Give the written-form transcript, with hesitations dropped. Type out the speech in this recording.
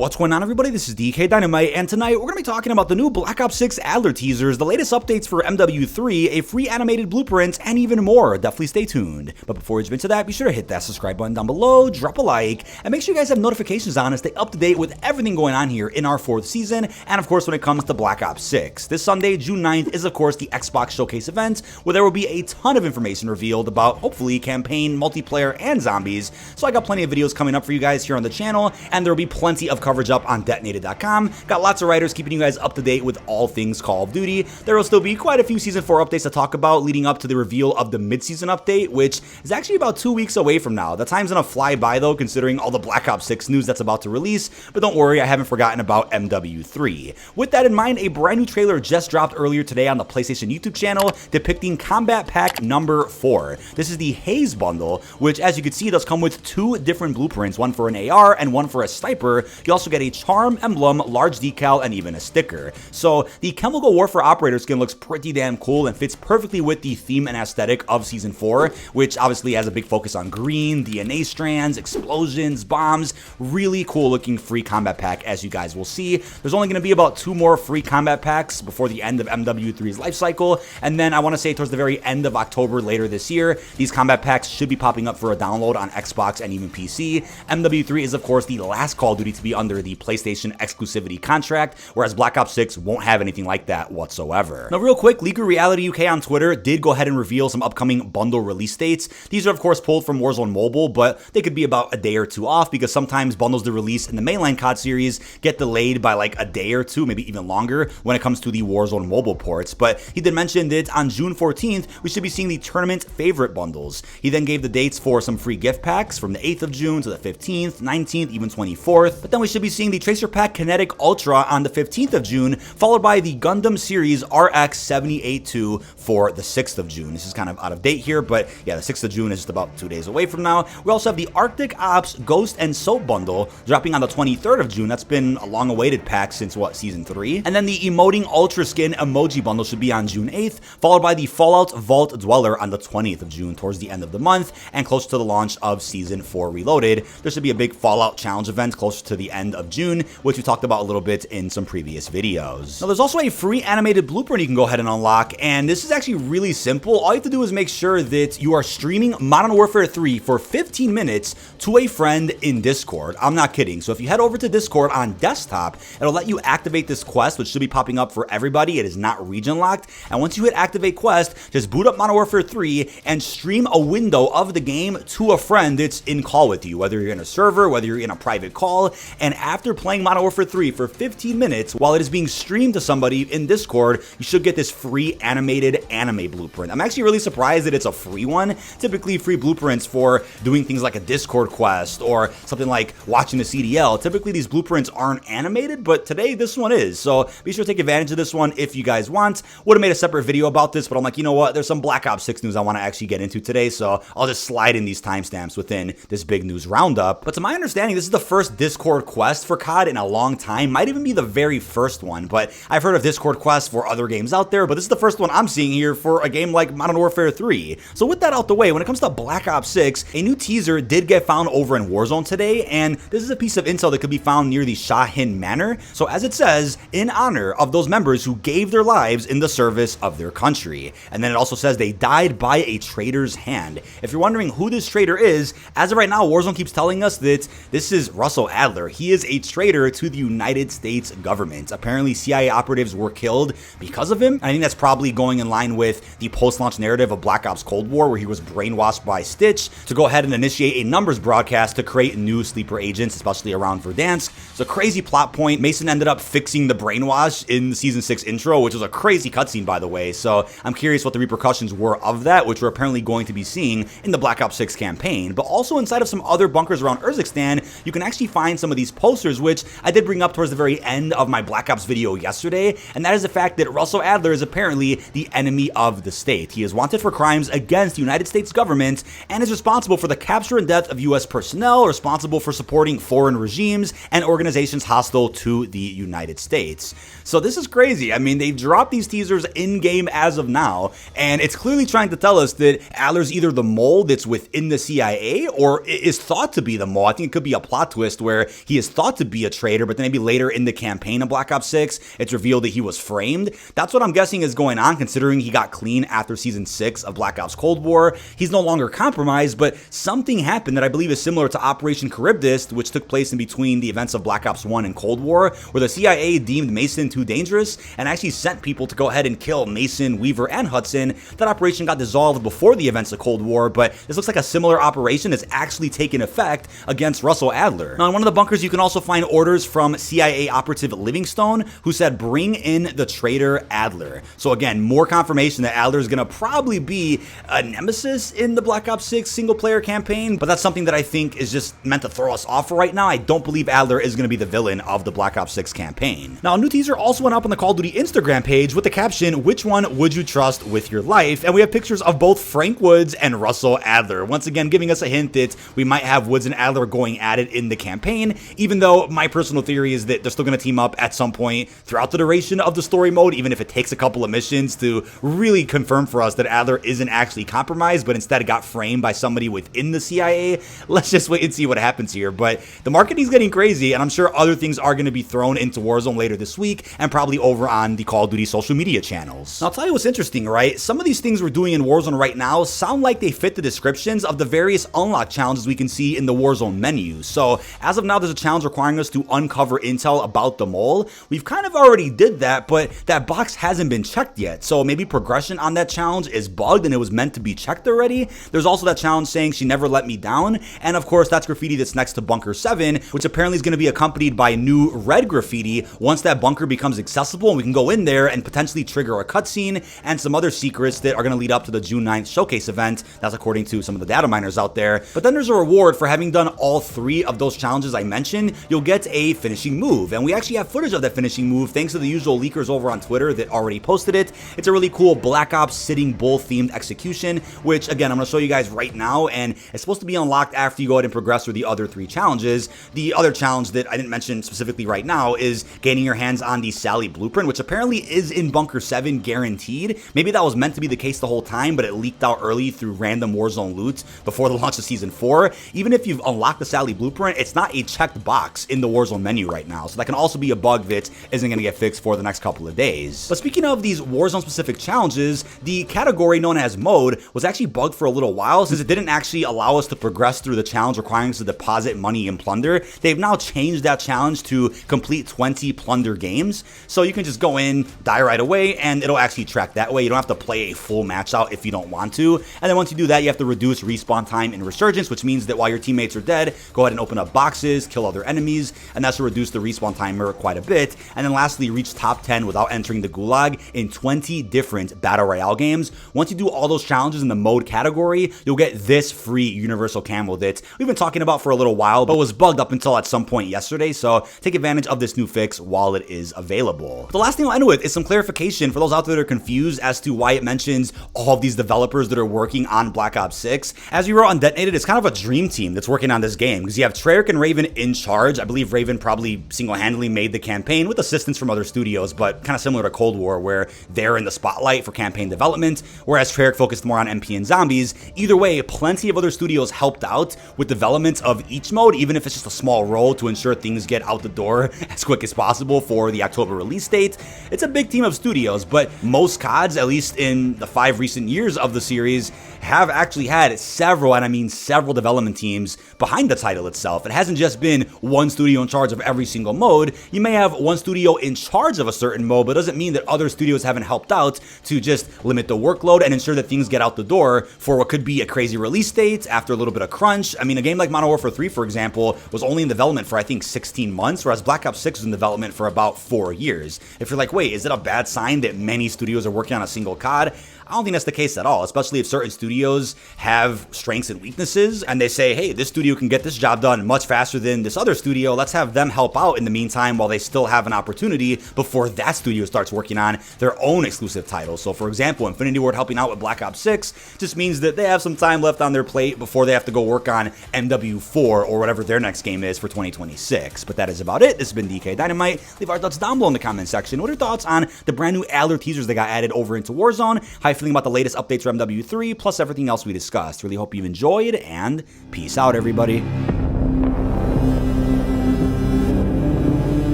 What's going on, everybody? This is dkdynamite, and tonight we're going to be talking about the new Black Ops 6 Adler teasers, the latest updates for MW3, a free animated blueprint, and even more. Definitely stay tuned. But before we jump into that, be sure to hit that subscribe button down below, drop a like, and make sure you guys have notifications on and stay up to date with everything going on here in our 4th season, and of course when it comes to Black Ops 6. This Sunday, June 9th, is of course the Xbox Showcase event, where there will be a ton of information revealed about, hopefully, campaign, multiplayer, and zombies. So I got plenty of videos coming up for you guys here on the channel, and there will be plenty of coverage up on dkdynamite.com. Got lots of writers keeping you guys up to date with all things Call of Duty. There will still be quite a few Season 4 updates to talk about leading up to the reveal of the mid-season update, which is actually about 2 weeks away from now. The time's gonna fly by though, considering all the Black Ops 6 news that's about to release, but don't worry, I haven't forgotten about MW3. With that in mind, a brand new trailer just dropped earlier today on the PlayStation YouTube channel depicting Combat Pack number 4. This is the Haze bundle, which as you can see does come with 2 different blueprints, one for an AR and one for a sniper. You also get a charm emblem, large decal, and even a sticker. So the Chemical Warfare Operator skin looks pretty damn cool and fits perfectly with the theme and aesthetic of Season 4, which obviously has a big focus on green, DNA strands, explosions, bombs. Really cool looking free combat pack, as you guys will see. There's only going to be about 2 more free combat packs before the end of MW3's life cycle, and then I want to say towards the very end of October later this year, these combat packs should be popping up for a download on Xbox and even PC. MW3 is of course the last Call of Duty to be under the PlayStation exclusivity contract, whereas Black Ops 6 won't have anything like that whatsoever. Now real quick, Leaker Reality UK on Twitter did go ahead and reveal some upcoming bundle release dates. These are of course pulled from Warzone Mobile, but they could be about a day or 2 off because sometimes bundles to release in the mainline COD series get delayed by like a day or 2, maybe even longer when it comes to the Warzone Mobile ports. But he did mention that on June 14th, we should be seeing the tournament favorite bundles. He then gave the dates for some free gift packs from the 8th of June to the 15th, 19th, even 24th. But then we should be seeing the Tracer Pack Kinetic Ultra on the 15th of June, followed by the Gundam Series RX-78-2 for the 6th of June. This is kind of out of date here, but yeah, the 6th of June is just about 2 days away from now. We also have the Arctic Ops Ghost and Soap bundle dropping on the 23rd of June. That's been a long-awaited pack since, what, Season 3? And then the Emoting Ultra Skin Emoji bundle should be on June 8th, followed by the Fallout Vault Dweller on the 20th of June, towards the end of the month, and close to the launch of Season 4 Reloaded. There should be a big Fallout Challenge event closer to the end of June, which we talked about a little bit in some previous videos. Now, there's also a free animated blueprint you can go ahead and unlock, and this is actually really simple. All you have to do is make sure that you are streaming Modern Warfare 3 for 15 minutes to a friend in Discord. I'm not kidding. So if you head over to Discord on desktop, it'll let you activate this quest, which should be popping up for everybody. It is not region locked. And once you hit activate quest, just boot up Modern Warfare 3 and stream a window of the game to a friend that's in call with you, whether you're in a server, whether you're in a private call. And after playing Modern Warfare 3 for 15 minutes, while it is being streamed to somebody in Discord, you should get this free animated anime blueprint. I'm actually really surprised that it's a free one. Typically, free blueprints for doing things like a Discord quest or something like watching the CDL. Typically, these blueprints aren't animated, but today this one is. So be sure to take advantage of this one if you guys want. Would have made a separate video about this, but I'm like, you know what? There's some Black Ops 6 news I want to actually get into today, so I'll just slide in these timestamps within this big news roundup. But to my understanding, this is the first Discord quest for COD in a long time. Might even be the very first one, but I've heard of Discord quests for other games out there, but this is the first one I'm seeing here for a game like Modern Warfare 3. So with that out the way, when it comes to Black Ops 6, a new teaser did get found over in Warzone today, and this is a piece of intel that could be found near the Shahin Manor. So as it says, in honor of those members who gave their lives in the service of their country. And then it also says they died by a traitor's hand. If you're wondering who this traitor is, as of right now, Warzone keeps telling us that this is Russell Adler. He is a traitor to the United States government. Apparently, CIA operatives were killed because of him. I think that's probably going in line with the post-launch narrative of Black Ops Cold War, where he was brainwashed by Stitch to go ahead and initiate a numbers broadcast to create new sleeper agents, especially around Verdansk. It's a crazy plot point. Mason ended up fixing the brainwash in the Season 6 intro, which was a crazy cutscene, by the way. So I'm curious what the repercussions were of that, which we're apparently going to be seeing in the Black Ops 6 campaign. But also inside of some other bunkers around Urzikstan, you can actually find some of these posters, which I did bring up towards the very end of my Black Ops video yesterday, and that is the fact that Russell Adler is apparently the enemy of the state. He is wanted for crimes against the United States government and is responsible for the capture and death of U.S. personnel, responsible for supporting foreign regimes and organizations hostile to the United States. So this is crazy. I mean, they've dropped these teasers in-game as of now, and it's clearly trying to tell us that Adler's either the mole that's within the CIA or is thought to be the mole. I think it could be a plot twist where he is thought to be a traitor, but then maybe later in the campaign of Black Ops 6, it's revealed that he was framed. That's what I'm guessing is going on, considering he got clean after Season 6 of Black Ops Cold War. He's no longer compromised, but something happened that I believe is similar to Operation Charybdis, which took place in between the events of Black Ops 1 and Cold War, where the CIA deemed Mason too dangerous and actually sent people to go ahead and kill Mason, Weaver, and Hudson. That operation got dissolved before the events of Cold War, but this looks like a similar operation is actually taking effect against Russell Adler. Now, in one of the bunkers, you can also find orders from CIA operative Livingstone, who said, "Bring in the traitor Adler." So again, more confirmation that Adler is going to probably be a nemesis in the Black Ops 6 single-player campaign, but that's something that I think is just meant to throw us off for right now. I don't believe Adler is going to be the villain of the Black Ops 6 campaign. Now, a new teaser also went up on the Call of Duty Instagram page with the caption, "Which one would you trust with your life?" And we have pictures of both Frank Woods and Russell Adler, once again giving us a hint that we might have Woods and Adler going at it in the campaign, even though my personal theory is that they're still going to team up at some point throughout the duration of the story mode, even if it takes a couple of missions to really confirm for us that Adler isn't actually compromised, but instead got framed by somebody within the CIA. Let's just wait and see what happens here. But the marketing's getting crazy, and I'm sure other things are going to be thrown into Warzone later this week, and probably over on the Call of Duty social media channels. Now, I'll tell you what's interesting, right? Some of these things we're doing in Warzone right now sound like they fit the descriptions of the various unlock challenges we can see in the Warzone menu. So as of now, there's a challenge requiring us to uncover intel about the mole. We've kind of already did that, but that box hasn't been checked yet. So maybe progression on that challenge is bugged and it was meant to be checked already. There's also that challenge saying "She never let me down." And of course, that's graffiti that's next to Bunker 7, which apparently is going to be accompanied by new red graffiti once that bunker becomes accessible and we can go in there and potentially trigger a cutscene and some other secrets that are going to lead up to the June 9th showcase event. That's according to some of the data miners out there. But then there's a reward for having done all three of those challenges I mentioned. You'll get a finishing move, and we actually have footage of that finishing move thanks to the usual leakers over on Twitter that already posted it. It's a really cool Black Ops Sitting Bull themed execution, which again I'm going to show you guys right now, and it's supposed to be unlocked after you go ahead and progress through the other three challenges. The other challenge that I didn't mention specifically right now is gaining your hands on the Sally blueprint, which apparently is in Bunker 7 guaranteed. Maybe that was meant to be the case the whole time, but it leaked out early through random Warzone loot before the launch of Season 4. Even if you've unlocked the Sally blueprint, it's not a checked box in the Warzone menu right now, so that can also be a bug that isn't going to get fixed for the next couple of days. But speaking of these Warzone specific challenges, the category known as mode was actually bugged for a little while since it didn't actually allow us to progress through the challenge requiring us to deposit money in Plunder. They've now changed that challenge to complete 20 Plunder games, so you can just go in, die right away, and it'll actually track that way. You don't have to play a full match out if you don't want to. And then once you do that, you have to reduce respawn time in Resurgence, which means that while your teammates are dead, go ahead and open up boxes, kill other enemies, and that's to reduce the respawn timer quite a bit. And then lastly, reach top 10 without entering the gulag in 20 different Battle Royale games. Once you do all those challenges in the mode category, you'll get this free universal camo that we've been talking about for a little while, but was bugged up until at some point yesterday, so take advantage of this new fix while it is available. But the last thing I'll end with is some clarification for those out there that are confused as to why it mentions all of these developers that are working on Black Ops 6. As we wrote on Detonated, it's kind of a dream team that's working on this game, because you have Treyarch and Raven in charge. I believe Raven probably single-handedly made the campaign with assistance from other studios, but kind of similar to Cold War, where they're in the spotlight for campaign development, whereas Treyarch focused more on MP and zombies. Either way, plenty of other studios helped out with development of each mode, even if it's just a small role to ensure things get out the door as quick as possible for the October release date. It's a big team of studios, but most CODs, at least in the 5 recent years of the series, have actually had several, and I mean several, development teams behind the title itself. It hasn't just been one studio in charge of every single mode. You may have one studio in charge of a certain mode, but it doesn't mean that other studios haven't helped out to just limit the workload and ensure that things get out the door for what could be a crazy release date after a little bit of crunch. I mean, a game like Modern Warfare 3, for example, was only in development for I think 16 months, whereas Black Ops 6 was in development for about 4 years. If you're like, wait, is it a bad sign that many studios are working on a single COD? I don't think that's the case at all, especially if certain studios have strengths and weaknesses and they say, hey, this studio can get this job done much faster than this other studio. Let's have them help out in the meantime while they still have an opportunity before that studio starts working on their own exclusive titles. So for example, Infinity Ward helping out with Black Ops 6 just means that they have some time left on their plate before they have to go work on MW4 or whatever their next game is for 2026. But that is about it. This has been dkdynamite. Leave our thoughts down below in the comment section. What are your thoughts on the brand new Adler teasers that got added over into Warzone? How you feeling about the latest updates for MW3, plus everything else we discussed? Really hope you've enjoyed, and peace out, everybody.